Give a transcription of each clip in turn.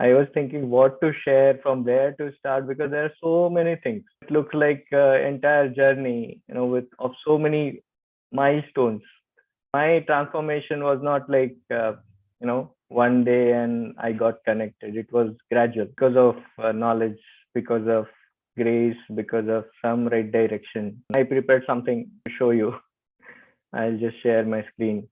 I was thinking what to share from where to start because there are so many things. It looks like entire journey, with of so many milestones. My transformation was not like one day and I got connected. It was gradual because of knowledge, because of grace, because of some right direction. I prepared something to show you. I'll just share my screen.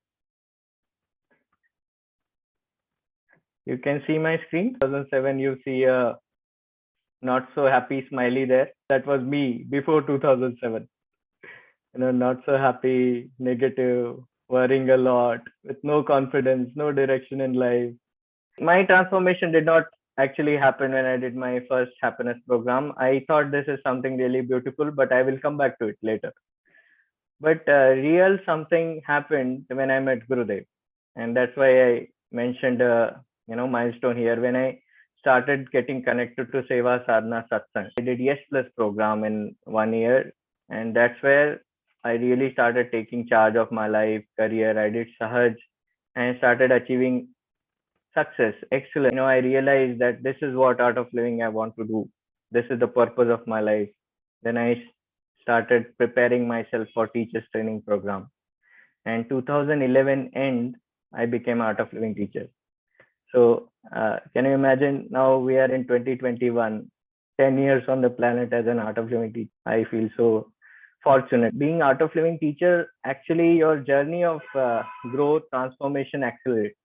You can see my screen. 2007, you see a not so happy smiley there. That was me before 2007. Not so happy, negative, worrying a lot, with no confidence, no direction in life. My transformation did not actually happen when I did my first happiness program. I thought this is something really beautiful, but I will come back to it later. But real something happened when I met Gurudev, and that's why I mentioned milestone here. When I started getting connected to Seva Sadhana Satsang, I did Yes Plus program in 1 year, and that's where I really started taking charge of my life, career. I did Sahaj and started achieving success, excellence. I realized that this is what art of living I want to do. This is the purpose of my life. Then I started preparing myself for teachers training program. And 2011 end, I became art of living teacher. So can you imagine, now we are in 2021, 10 years on the planet as an art of living teacher. I feel so fortunate. Being art of living teacher, actually your journey of growth, transformation accelerates.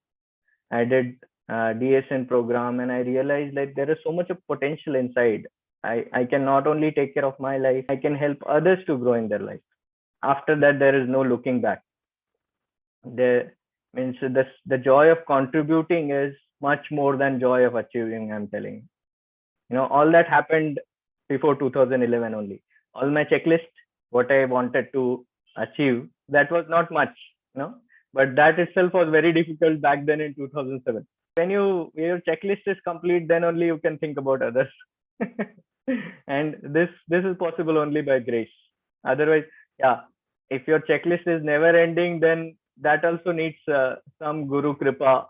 I did DSN program and I realized that there is so much of potential inside. I can not only take care of my life, I can help others to grow in their life. After that, there is no looking back. The joy of contributing is much more than joy of achieving, I'm telling you. All that happened before 2011 only. All my checklist, what I wanted to achieve, that was not much, but that itself was very difficult back then in 2007. When your checklist is complete, then only you can think about others. And this is possible only by grace. Otherwise, yeah, if your checklist is never ending, then that also needs some guru kripa,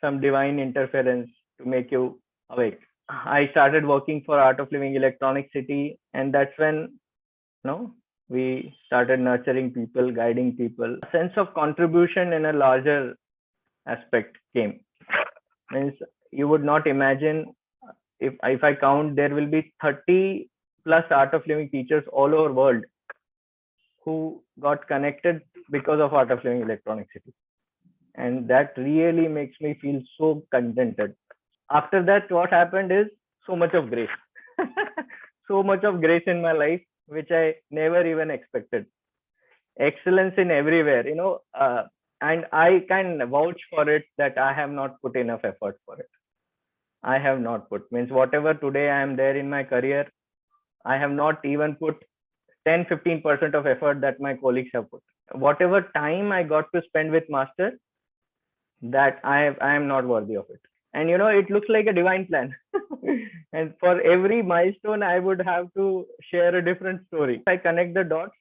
some divine interference to make you awake. I started working for Art of Living Electronic City, and that's when we started nurturing people, guiding people. A sense of contribution in a larger aspect came. Means you would not imagine, if I count, there will be 30 plus Art of Living teachers all over world who got connected because of Art of Living Electronic City. And that really makes me feel so contented. After that, what happened is so much of grace. So much of grace in my life, which I never even expected. Excellence in everywhere, and I can vouch for it that I have not put enough effort for it. I have not put, means whatever today I am there in my career, I have not even put 10-15% of effort that my colleagues have put. Whatever time I got to spend with master, that I am not worthy of it. And it looks like a divine plan. And for every milestone, I would have to share a different story. If I connect the dots,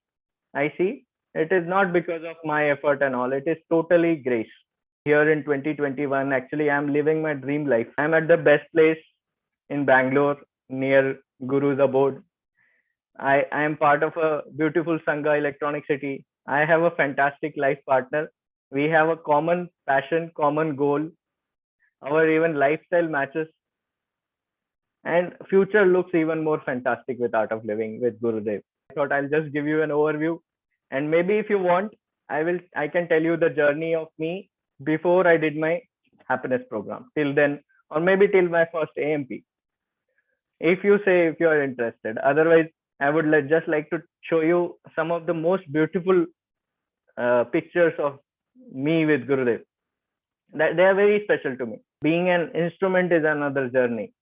I see it is not because of my effort and all. It is totally grace. Here in 2021, actually, I'm living my dream life. I'm at the best place in Bangalore, near Guru's abode. I am part of a beautiful Sangha Electronic City. I have a fantastic life partner. We have a common passion, common goal. Our even lifestyle matches. And future looks even more fantastic with Art of Living with Gurudev. I thought I'll just give you an overview. And maybe if you want, I can tell you the journey of me before I did my happiness program till then, or maybe till my first AMP. If you are interested. Otherwise, I would just like to show you some of the most beautiful pictures of me with Gurudev. That they are very special to me. Being an instrument is another journey.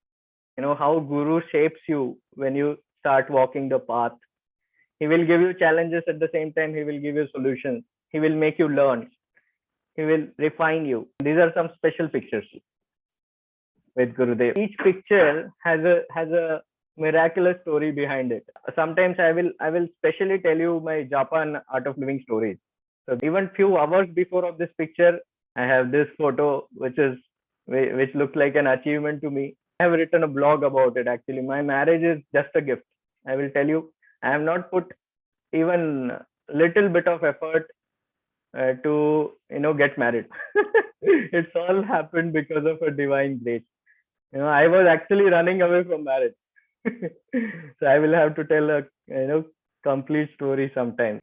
How Guru shapes you when you start walking the path. He will give you challenges, at the same time he will give you solutions. He will make you learn. He will refine you. These are some special pictures with Gurudev. Each picture has a miraculous story behind it. Sometimes I will specially tell you my Japan Art of Living stories. So even few hours before of this picture, I have this photo, which is which looks like an achievement to me. I have written a blog about it actually. My marriage is just a gift. I will tell you, I have not put even little bit of effort to get married. It's all happened because of a divine grace. I was actually running away from marriage. So I will have to tell a complete story sometime.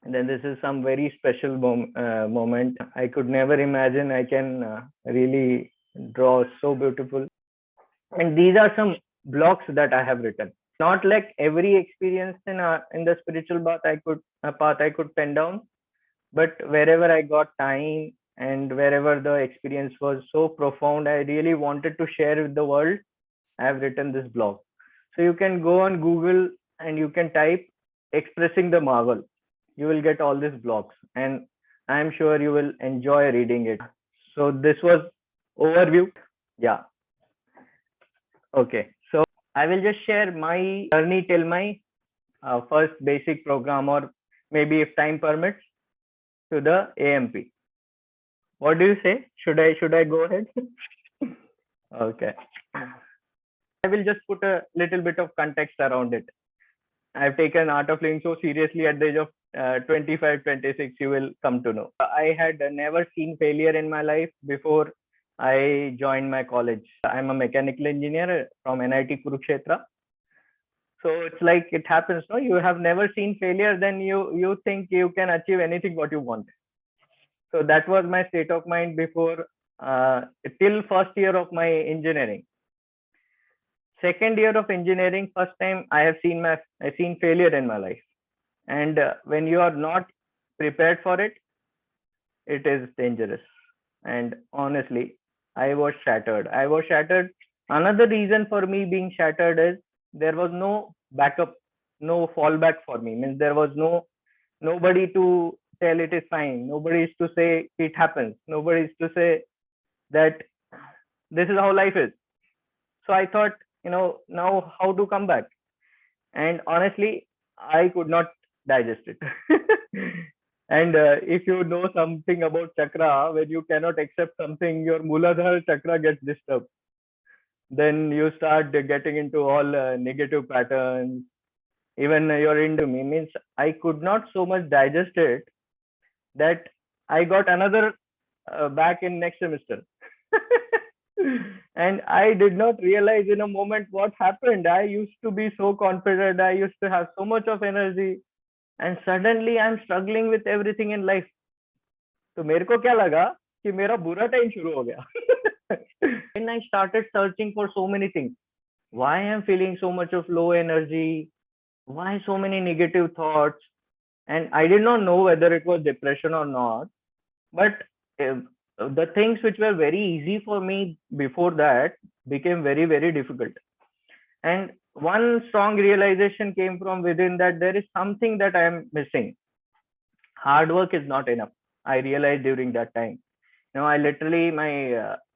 And then this is some very special moment. I could never imagine I can really draw so beautiful. And these are some blocks that I have written. Not like every experience in the spiritual path I could pen down, but wherever I got time and wherever the experience was so profound, I really wanted to share with the world. I have written this blog. So you can go on Google and you can type expressing the marvel. You will get all these blogs, and I'm sure you will enjoy reading it. So this was overview. Yeah. Okay. So I will just share my journey till my first basic program, or maybe if time permits, to the AMP. What do you say? Should I go ahead? Okay. I will just put a little bit of context around it. I've taken Art of Living so seriously at the age of 25, 26, you will come to know. I had never seen failure in my life before I joined my college. I'm a mechanical engineer from NIT Kurukshetra. So it's like it happens, no? You have never seen failure, then you think you can achieve anything what you want. So that was my state of mind before till first year of my engineering. Second year of engineering, first time I seen failure in my life. And when you are not prepared for it, it is dangerous. And honestly, I was shattered. Another reason for me being shattered is there was no backup, no fallback for me. Means there was nobody to tell it is fine. Nobody is to say it happens. Nobody is to say that this is how life is. So I thought, now how to come back? And honestly, I could not digest it. And if you know something about chakra, when you cannot accept something, your Muladhara chakra gets disturbed. Then you start getting into all negative patterns. Even you're into me, means I could not so much digest it that I got another back in next semester. And I did not realize in a moment what happened. I used to be so confident. I used to have so much of energy. And suddenly I'm struggling with everything in life. तो मेरे को क्या लगा कि मेरा बुरा time शुरू हो गया. Then I started searching for so many things. Why I'm feeling so much of low energy? Why so many negative thoughts? And I did not know whether it was depression or not. But the things which were very easy for me before that became very, very difficult. And one strong realization came from within, that there is something that I am missing. Hard work is not enough. I realized during that time. I literally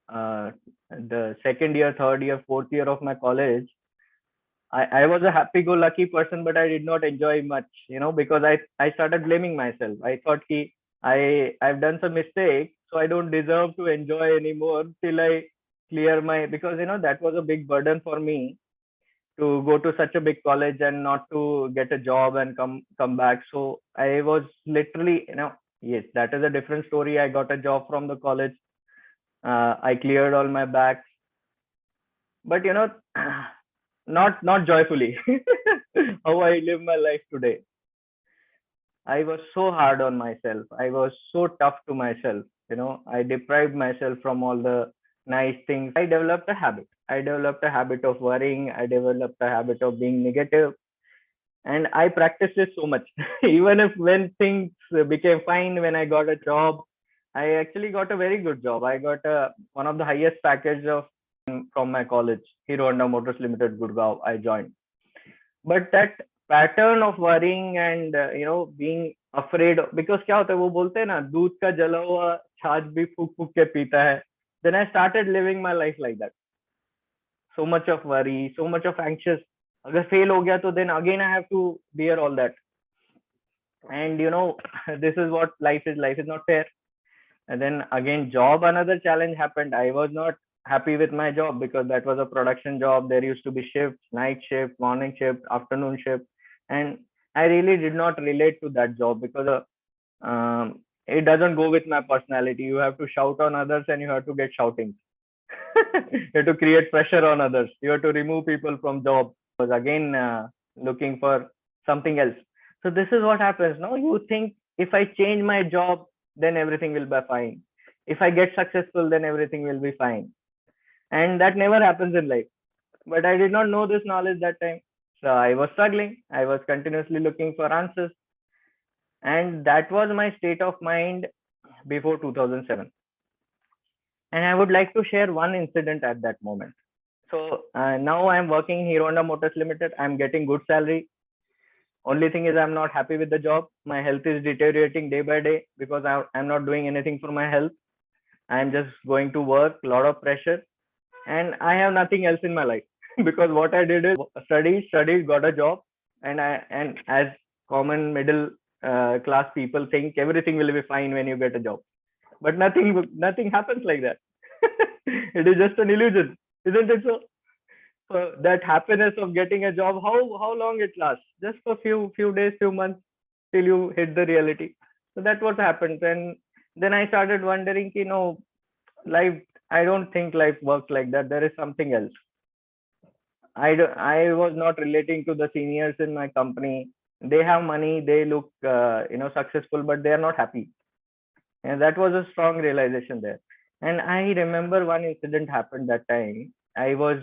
the second year, third year, fourth year of my college, I was a happy-go-lucky person, but I did not enjoy much, because I started blaming myself. I thought I've done some mistake, so I don't deserve to enjoy anymore till I clear because that was a big burden for me to go to such a big college and not to get a job and come back. So I was literally, yes, that is a different story. I got a job from the college. I cleared all my backs, but not joyfully. How I live my life today. I was so hard on myself. I was so tough to myself. I deprived myself from all the nice things. I developed a habit of worrying. I developed a habit of being negative. And I practiced it so much. Even if when things became fine, when I got a job, I actually got a very good job. I got one of the highest package from my college, Hero Honda Motors Limited, Gurgaon. I joined. But that pattern of worrying and being afraid, because क्या होता है वो बोलते हैं ना, दूध का जला हुआ छाछ भी फूक फूक के पीता है. Then I started living my life like that. So much of worry, so much of anxious. अगर fail हो गया तो then again I have to bear all that. And this is what life is. Life is not fair. And then again, job, another challenge happened. I was not happy with my job because that was a production job. There used to be shifts, night shift, morning shift, afternoon shift. And I really did not relate to that job because it doesn't go with my personality. You have to shout on others and you have to get shouting. You have to create pressure on others. You have to remove people from job. Was again looking for something else. So this is what happens. No, you think if I change my job, then everything will be fine. If I get successful, then everything will be fine. And that never happens in life. But I did not know this knowledge that time. So I was struggling. I was continuously looking for answers. And that was my state of mind before 2007. And I would like to share one incident at that moment. So now I'm working in Hero Honda Motors Limited. I'm getting good salary. Only thing is I'm not happy with the job. My health is deteriorating day by day because I'm not doing anything for my health. I'm just going to work, a lot of pressure, and I have nothing else in my life because what I did is studied, got a job, and as common middle class people think everything will be fine when you get a job, but nothing happens like that. It is just an illusion, isn't it so? So that happiness of getting a job, how long it lasts? Just for few days, few months till you hit the reality. So that's what happens. And then I started wondering, life. I don't think life works like that. There is something else. I was not relating to the seniors in my company. They have money. They look successful, but they are not happy. And that was a strong realization there. And I remember one incident happened that time. I was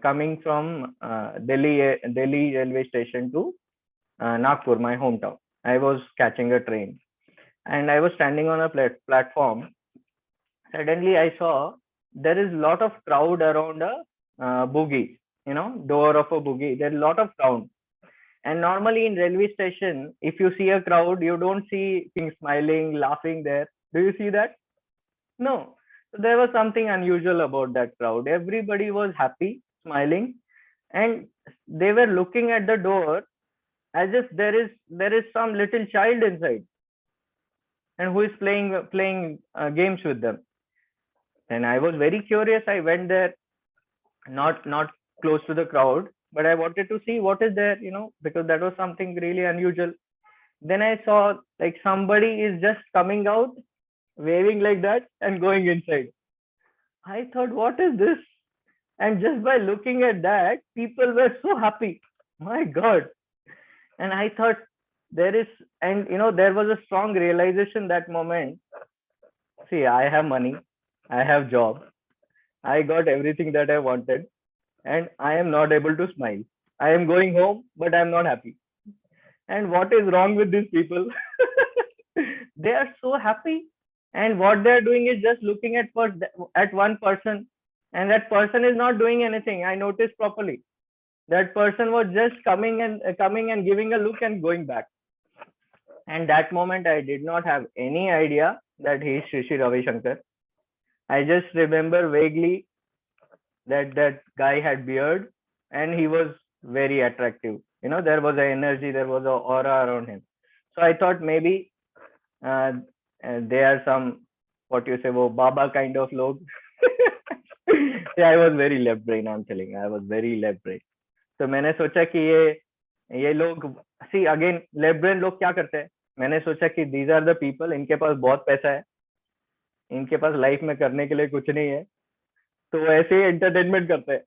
coming from Delhi railway station to Nagpur, my hometown. I was catching a train, and I was standing on a platform. Suddenly, I saw there is a lot of crowd around a bogie, door of a bogie. There's a lot of crowd. And normally in railway station, if you see a crowd, you don't see people smiling, laughing there. Do you see that? No. So there was something unusual about that crowd. Everybody was happy, smiling, and they were looking at the door as if there is some little child inside and who is playing games with them. And I was very curious. I went there, not close to the crowd, but I wanted to see what is there, because that was something really unusual. Then I saw like somebody is just coming out, waving like that and going inside. I thought, what is this? And just by looking at that, people were so happy. My God. And I thought there was a strong realization that moment. See, I have money, I have job, I got everything that I wanted, and I am not able to smile. I am going home, but I'm not happy. And what is wrong with these people? They are so happy, and what they are doing is just looking at one person, and that person is not doing anything. I noticed properly. That person was just coming and giving a look and going back. And that moment, I did not have any idea that he is Shri Ravi Shankar. I just remember vaguely that guy had beard and he was very attractive. There was an energy, there was an aura around him. So I thought maybe they are some, what you say, Baba kind of log. Yeah, I was very left brain, I'm telling you. I was very left brain. तो मैंने सोचा कि ये लोग see again left brain लोग क्या करते हैं. मैंने सोचा कि दीज आर द पीपल, इनके पास बहुत पैसा है, इनके पास लाइफ में करने के लिए कुछ नहीं है, तो वो ऐसे ही एंटरटेनमेंट करते हैं.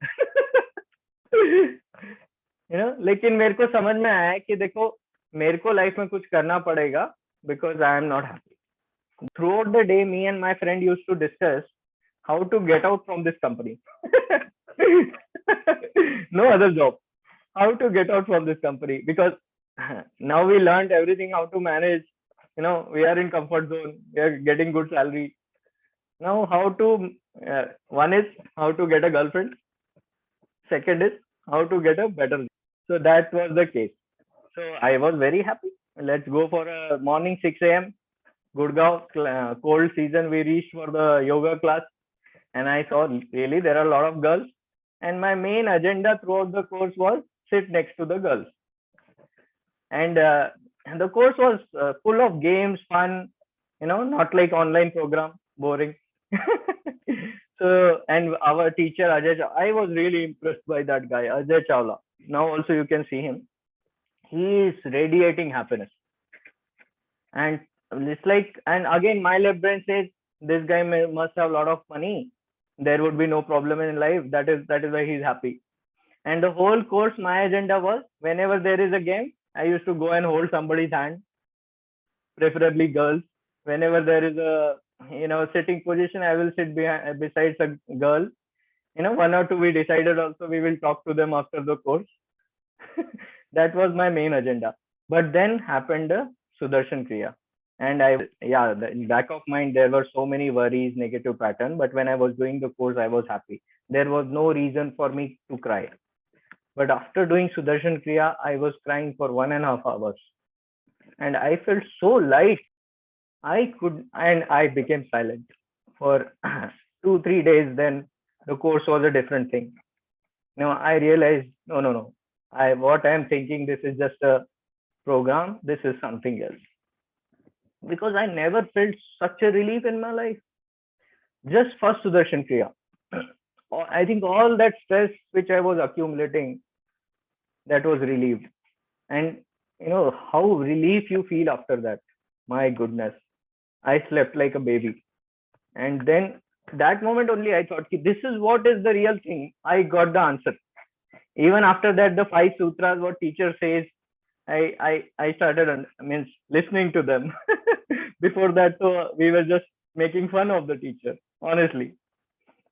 लेकिन मेरे को समझ में आया कि देखो, मेरे को लाइफ में कुछ करना पड़ेगा because I am not happy. Throughout the day me and my friend used to discuss how to get out from this company. No other job. How to get out from this company, because now we learned everything, how to manage. We are in comfort zone. We are getting good salary. Now how to, one is how to get a girlfriend. Second is how to get a better. So that was the case. So I was very happy. Let's go for a morning 6 a.m. Gurgaon, cold season. We reached for the yoga class. And I saw really there are a lot of girls. And my main agenda throughout the course was sit next to the girls. And the course was full of games, fun. not like online program, boring. So, and our teacher Ajay, I was really impressed by that guy, Ajay Chawla. Now also you can see him. He is radiating happiness, and it's like, and again my left brain says this guy must have a lot of money. There would be no problem in life. That is why he's happy. And the whole course, my agenda was whenever there is a game, I used to go and hold somebody's hand, preferably girls. Whenever there is a sitting position, I will sit behind besides a girl. One or two we decided also we will talk to them after the course. That was my main agenda. But then happened the Sudarshan Kriya. And in back of mind, there were so many worries, negative pattern. But when I was doing the course, I was happy. There was no reason for me to cry. But after doing Sudarshan Kriya, I was crying for 1.5 hours. And I felt so light. And I became silent for 2-3 days. Then the course was a different thing. Now I realized, no. What I am thinking, this is just a program. This is something else. Because I never felt such a relief in my life. Just first Sudarshan Kriya. I think all that stress which I was accumulating, that was relieved. And how relief you feel after that. My goodness. I slept like a baby. And then that moment only I thought, this is what is the real thing. I got the answer. Even after that, the 5 sutras, what teacher says, I started listening to them. Before that, so we were just making fun of the teacher, honestly.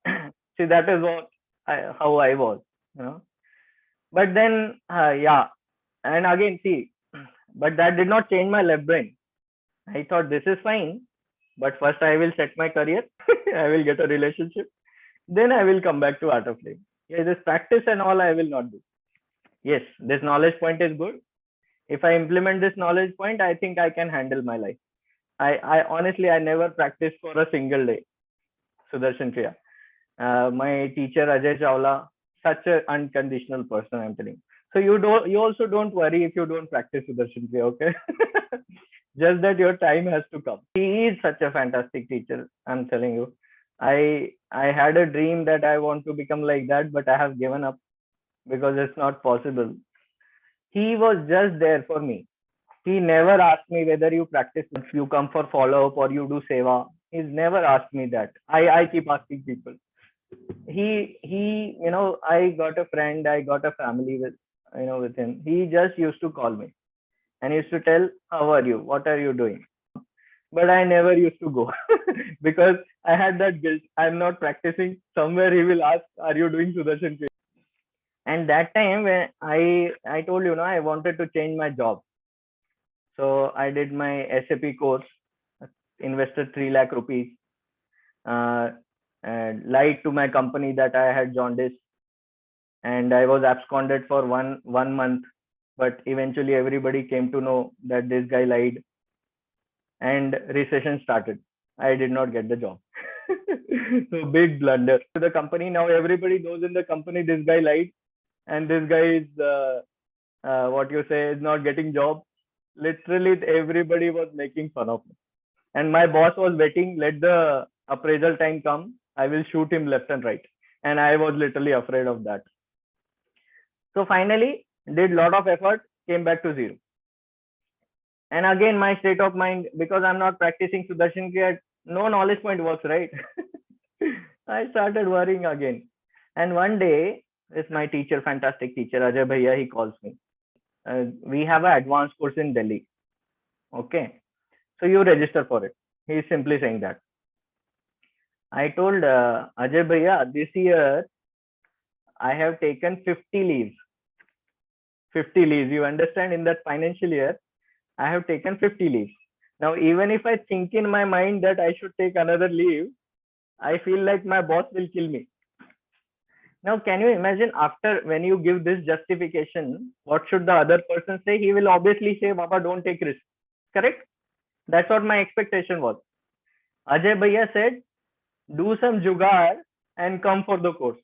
See, that is how I was, But then, and again, see, but that did not change my left brain. I thought this is fine, but first I will set my career. I will get a relationship. Then I will come back to art of living. Yeah, this practice and all I will not do. Yes, this knowledge point is good. If I implement this knowledge point, I think I can handle my life. I honestly, I never practiced for a single day. Sudarshan Kriya. My teacher Ajay Chawla, such an unconditional person, I'm telling. So you also don't worry if you don't practice Sudarshan Kriya, okay? Just that your time has to come. He is such a fantastic teacher, I'm telling you. I had a dream that I want to become like that, but I have given up because it's not possible. He was just there for me. He never asked me whether you practice, if you come for follow up or you do seva. He's never asked me that. I keep asking people. I got a friend, I got a family with him. He just used to call me and used to tell, how are you? What are you doing? But I never used to go because I had that guilt. I'm not practicing. Somewhere he will ask, are you doing Sudarshan Kriya? And that time when I told you, I wanted to change my job. So I did my SAP course, invested 3 lakh rupees, and lied to my company that I had jaundice, and I was absconded for one month. But eventually everybody came to know that this guy lied, and recession started. I did not get the job. So big blunder to the company. Now everybody knows in the company this guy lied, and this guy is what you say is not getting job. Literally everybody was making fun of me, and my boss was waiting. Let the appraisal time come. I will shoot him left and right. And I was literally afraid of that. So finally, did lot of effort, came back to zero. And again, my state of mind, because I'm not practicing Sudarshan Kriya, no knowledge point works, right? I started worrying again. And one day, it's my teacher, fantastic teacher, Ajay Bhaiya, he calls me. We have an advanced course in Delhi. Okay. So you register for it. He is simply saying that. I told Ajay Bhaiya, this year I have taken 50 leaves. 50 leaves. You understand, in that financial year, I have taken 50 leaves. Now, even if I think in my mind that I should take another leave, I feel like my boss will kill me. Now, can you imagine, after when you give this justification, what should the other person say? He will obviously say, Baba, don't take risk. Correct? That's what my expectation was. Ajay Bhaiya said, do some jugaad and come for the course.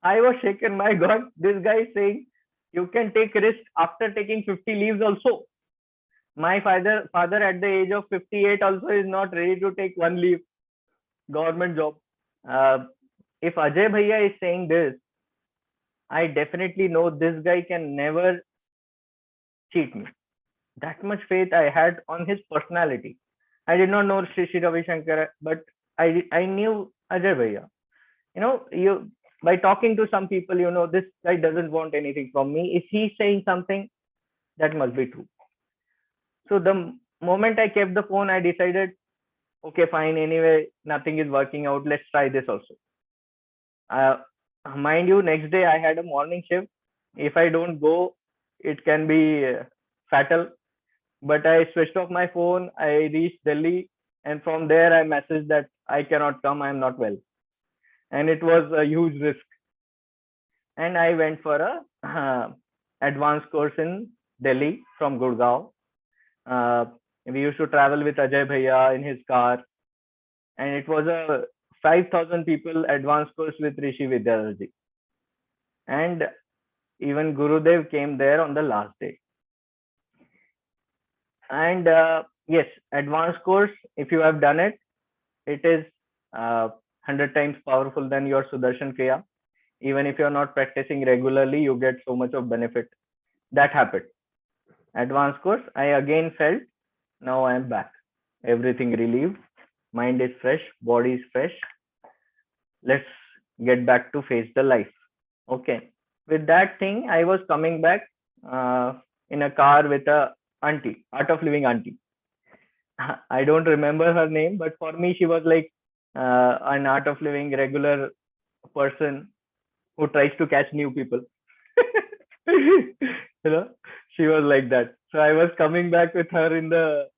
I was shaken. My God, this guy is saying you can take risk after taking 50 leaves also. My father at the age of 58 also is not ready to take one leave, government job. Uh, if Ajay Bhaiya is saying this, I definitely know this guy can never cheat me. That much faith I had on his personality. I did not know Shri Ravi Shankar, but I knew Ajay Bhaiya. You by talking to some people, this guy doesn't want anything from me. If he's saying something, that must be true. So the moment I kept the phone, I decided, okay, fine. Anyway, nothing is working out. Let's try this also. Uh, Mind you, next day I had a morning shift. If I don't go, it can be fatal. But I switched off my phone. I reached Delhi, and from there I messaged that I cannot come. I am not well, and it was a huge risk. And I went for a advanced course in Delhi from Gurgaon. Uh, we used to travel with Ajay Bhaiya in his car, and it was a 5,000 people advanced course with Rishi Vidyadhar. And even Gurudev came there on the last day. And yes, advanced course, if you have done it, it is 100 times powerful than your Sudarshan Kriya. Even if you're not practicing regularly, you get so much of benefit. That happened. Advanced course, I again felt, now I am back. Everything relieved, mind is fresh, body is fresh. Let's get back to face the life. Okay. With that thing, I was coming back in a car with a auntie, Art of Living auntie. I don't remember her name, but for me, she was like an Art of Living regular person who tries to catch new people. She was like that. So I was coming back with her in the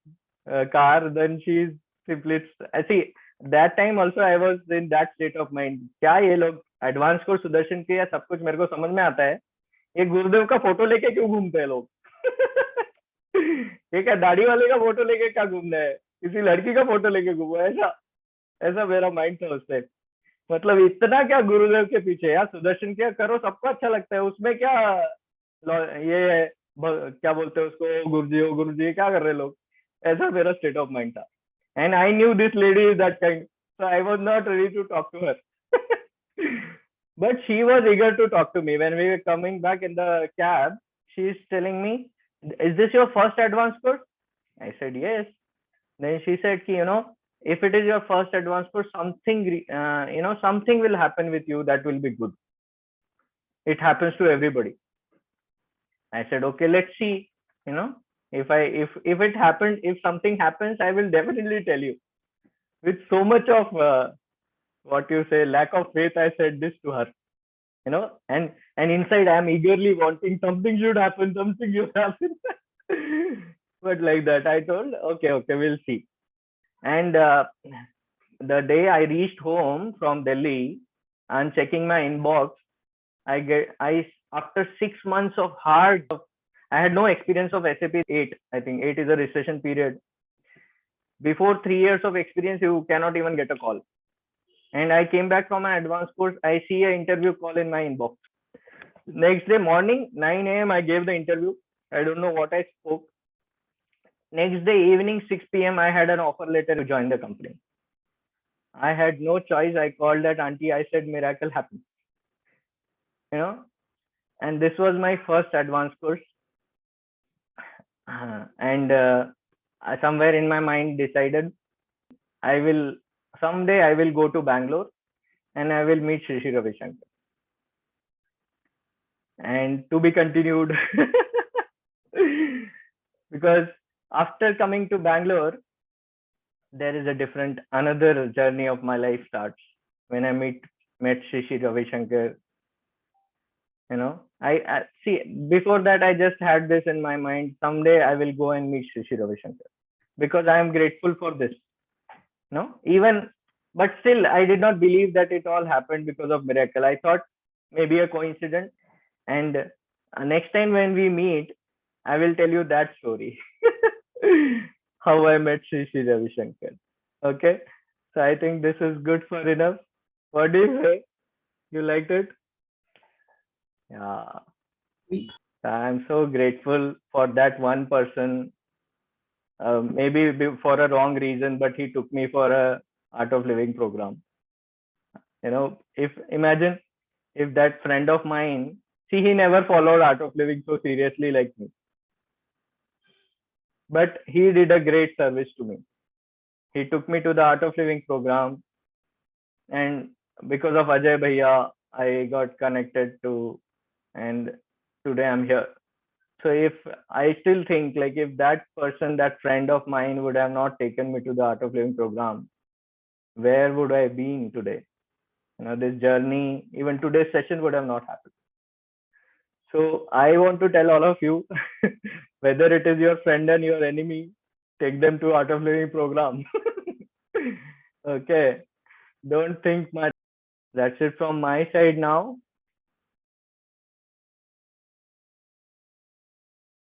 car. Then she's simply, I see, that time also I was in that state of mind. क्या ये लोग advance course Sudarshan के या सब कुछ मेरे को समझ में आता है, ये गुरुदेव का फोटो लेके क्यों घूमते हैं लोग? ये क्या दाढ़ी वाले का फोटो लेके क्या घूमना है? किसी लड़की का फोटो लेके घूमो, ऐसा ऐसा मेरा माइंड था उस टाइम. मतलब इतना क्या गुरुदेव के पीछे, यार सुदर्शन क्या करो, सबको अच्छा लगता है, उसमें क्या ये क्या बोलते हैं उसको, गुरुजी क्या कर रहे लोग, ऐसा मेरा स्टेट ऑफ माइंड था. And I knew this lady is that kind, so I was not ready to talk to her. But she was eager to talk to me. When we were coming back in the cab, she is telling me, is this your first advanced course? I said yes. Then she said ki, if it is your first advanced course, something will happen with you that will be good. It happens to everybody. I said, okay, let's see. If it happens, if something happens, I will definitely tell you. With so much of what you say, lack of faith, I said this to her. And inside I am eagerly wanting something should happen, but like that, I told, okay, we'll see. And the day I reached home from Delhi and checking my inbox, after 6 months of hard, I had no experience of SAP 8. I think 8 is a recession period. Before 3 years of experience, you cannot even get a call. And I came back from my advanced course. I see an interview call in my inbox. Next day morning, 9 a.m., I gave the interview. I don't know what I spoke. Next day evening, 6 p.m., I had an offer letter to join the company. I had no choice. I called that auntie. I said, miracle happened. And this was my first advanced course. And somewhere in my mind decided, someday I will go to Bangalore and I will meet Shri Ravi Shankar. And to be continued. Because after coming to Bangalore, there is another journey of my life starts when I met Shri Ravi Shankar. I see, before that, I just had this in my mind. Someday I will go and meet Shri Ravi Shankar, because I am grateful for this. But still, I did not believe that it all happened because of miracle. I thought maybe a coincidence. And next time when we meet, I will tell you that story. How I met Shri Ravi Shankar. Okay. So I think this is good for enough. What do you say? You liked it? Yeah. I'm so grateful for that one person maybe for a wrong reason, but he took me for a Art of Living program. If imagine if that friend of mine, see, he never followed Art of Living so seriously like me, but he did a great service to me. He took me to the Art of Living program, and because of Ajay Bhaiya, I got connected to, and today I'm here. So if I still think like if that person, that friend of mine would have not taken me to the Art of Living program, where would I be today? This journey, even today's session would have not happened. So I want to tell all of you, whether it is your friend and your enemy, take them to Art of Living program. Okay, don't think much. That's it from my side now.